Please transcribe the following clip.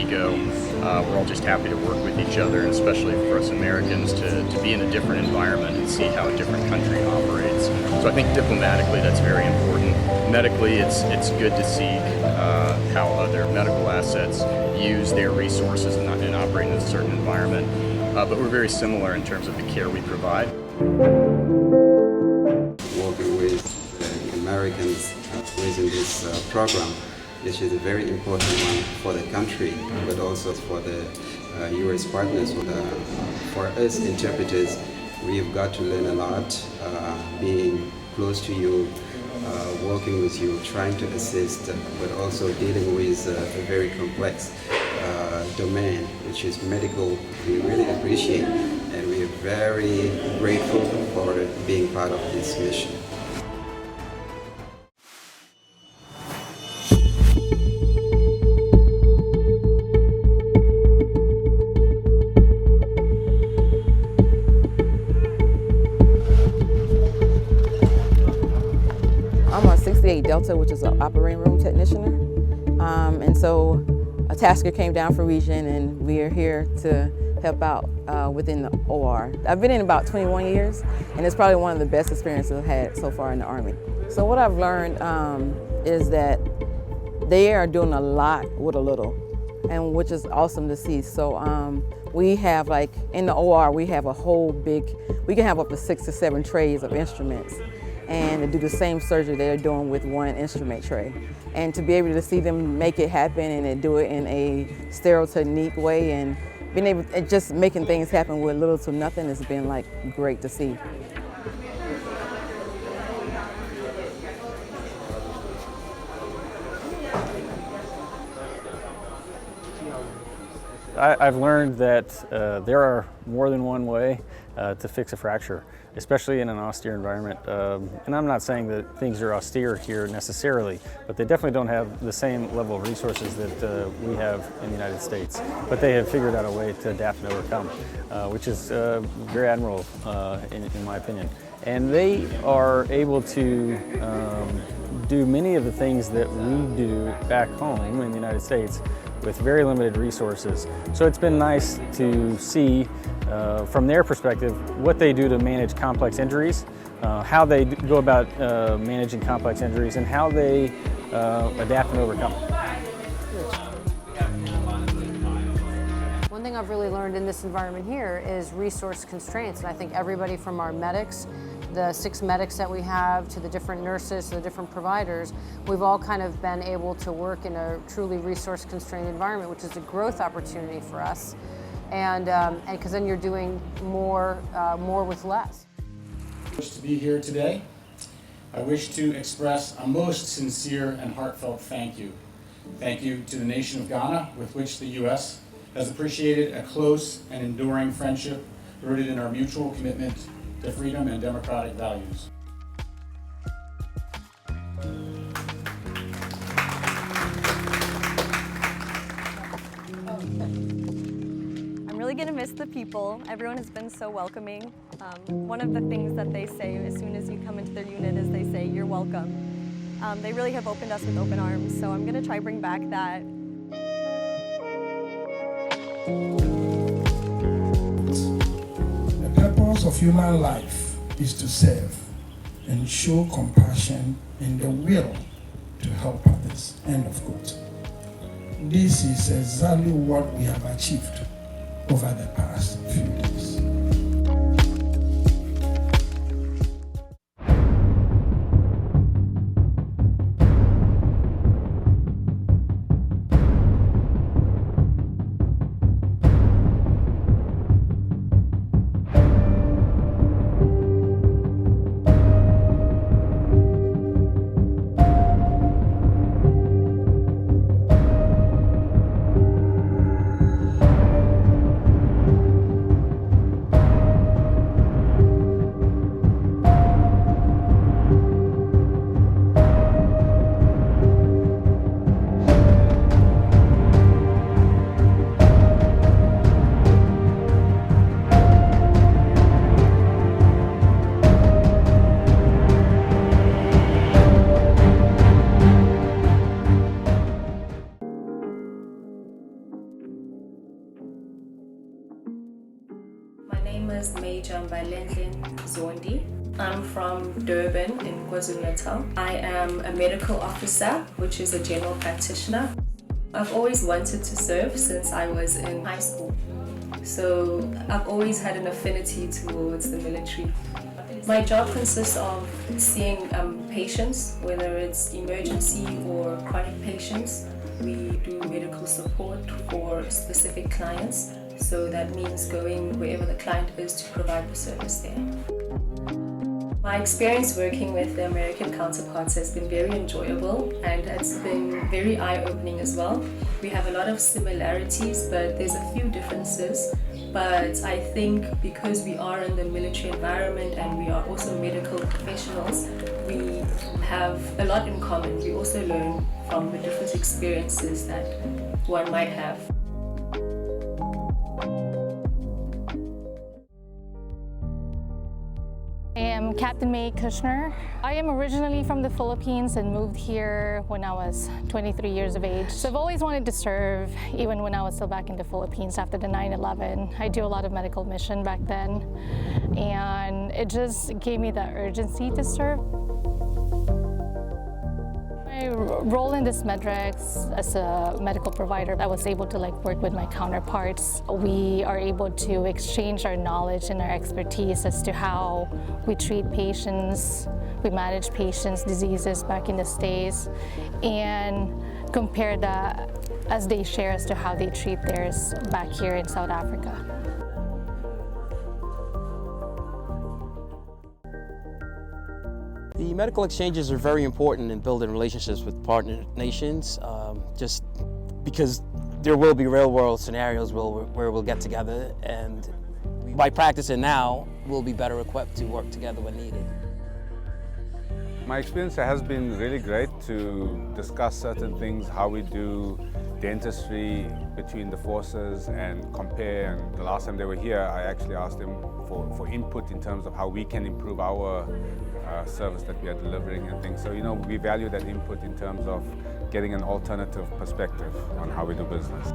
ego. We're all just happy to work with each other, and especially for us Americans to be in a different environment and see how a different country operates. So I think diplomatically that's very important. Medically, it's good to see how other medical assets use their resources and operate in a certain environment. But we're very similar in terms of the care we provide. Working with the Americans within this program, which is a very important one for the country, but also for the U.S. partners. For us interpreters, we've got to learn a lot, being close to you, working with you, trying to assist, but also dealing with a very complex domain, which is medical. We really appreciate, and we are very grateful for being part of this mission. I'm a 68 Delta, which is an operating room technician. And so a tasker came down from region, and we are here to help out within the OR. I've been in about 21 years, and it's probably one of the best experiences I've had so far in the Army. So what I've learned is that they are doing a lot with a little, and which is awesome to see. So we have, like, in the OR, we have a whole we can have up to 6 to 7 trays of instruments, and to do the same surgery they're doing with one instrument tray. And to be able to see them make it happen and to do it in a sterile technique way, and being able just making things happen with little to nothing has been like great to see. I've learned that there are more than one way to fix a fracture, especially in an austere environment. And I'm not saying that things are austere here necessarily, but they definitely don't have the same level of resources that we have in the United States. But they have figured out a way to adapt and overcome, which is very admirable in my opinion. And they are able to do many of the things that we do back home in the United States with very limited resources. So it's been nice to see from their perspective what they do to manage complex injuries, how they go about managing complex injuries, and how they adapt and overcome. One thing I've really learned in this environment here is resource constraints, and I think everybody from our medics, the 6 medics that we have, to the different nurses, to the different providers, we've all kind of been able to work in a truly resource-constrained environment, which is a growth opportunity for us, and because then you're doing more with less. To be here today, I wish to express a most sincere and heartfelt thank you. Thank you to the nation of Ghana, with which the U.S. has appreciated a close and enduring friendship rooted in our mutual commitment to freedom and democratic values. I'm really going to miss the people. Everyone has been so welcoming. One of the things that they say as soon as you come into their unit is they say, "You're welcome." They really have opened us with open arms, so I'm going to try bring back that. The purpose of human life is to serve and show compassion and the will to help others. End of quote. This is exactly what we have achieved over the past few days. is Major Mbalendlin Zondi. I'm from Durban in KwaZulu-Natal. I am a medical officer, which is a general practitioner. I've always wanted to serve since I was in high school. So I've always had an affinity towards the military. My job consists of seeing patients, whether it's emergency or chronic patients. We do medical support for specific clients. So that means going wherever the client is to provide the service there. My experience working with the American counterparts has been very enjoyable and it's been very eye-opening as well. We have a lot of similarities, but there's a few differences. But I think because we are in the military environment and we are also medical professionals, we have a lot in common. We also learn from the different experiences that one might have. I am Captain May Kushner. I am originally from the Philippines and moved here when I was 23 years of age. So I've always wanted to serve, even when I was still back in the Philippines after the 9/11. I do a lot of medical mission back then, and it just gave me that urgency to serve. My role in this Medrex as a medical provider, I was able to work with my counterparts. We are able to exchange our knowledge and our expertise as to how we treat patients, we manage patients' diseases back in the States, and compare that as they share as to how they treat theirs back here in South Africa. The medical exchanges are very important in building relationships with partner nations, just because there will be real-world scenarios where we'll get together, and by practicing now, we'll be better equipped to work together when needed. My experience has been really great to discuss certain things, how we do dentistry between the forces and compare. And the last time they were here, I actually asked them for input in terms of how we can improve our service that we are delivering and things. So, we value that input in terms of getting an alternative perspective on how we do business.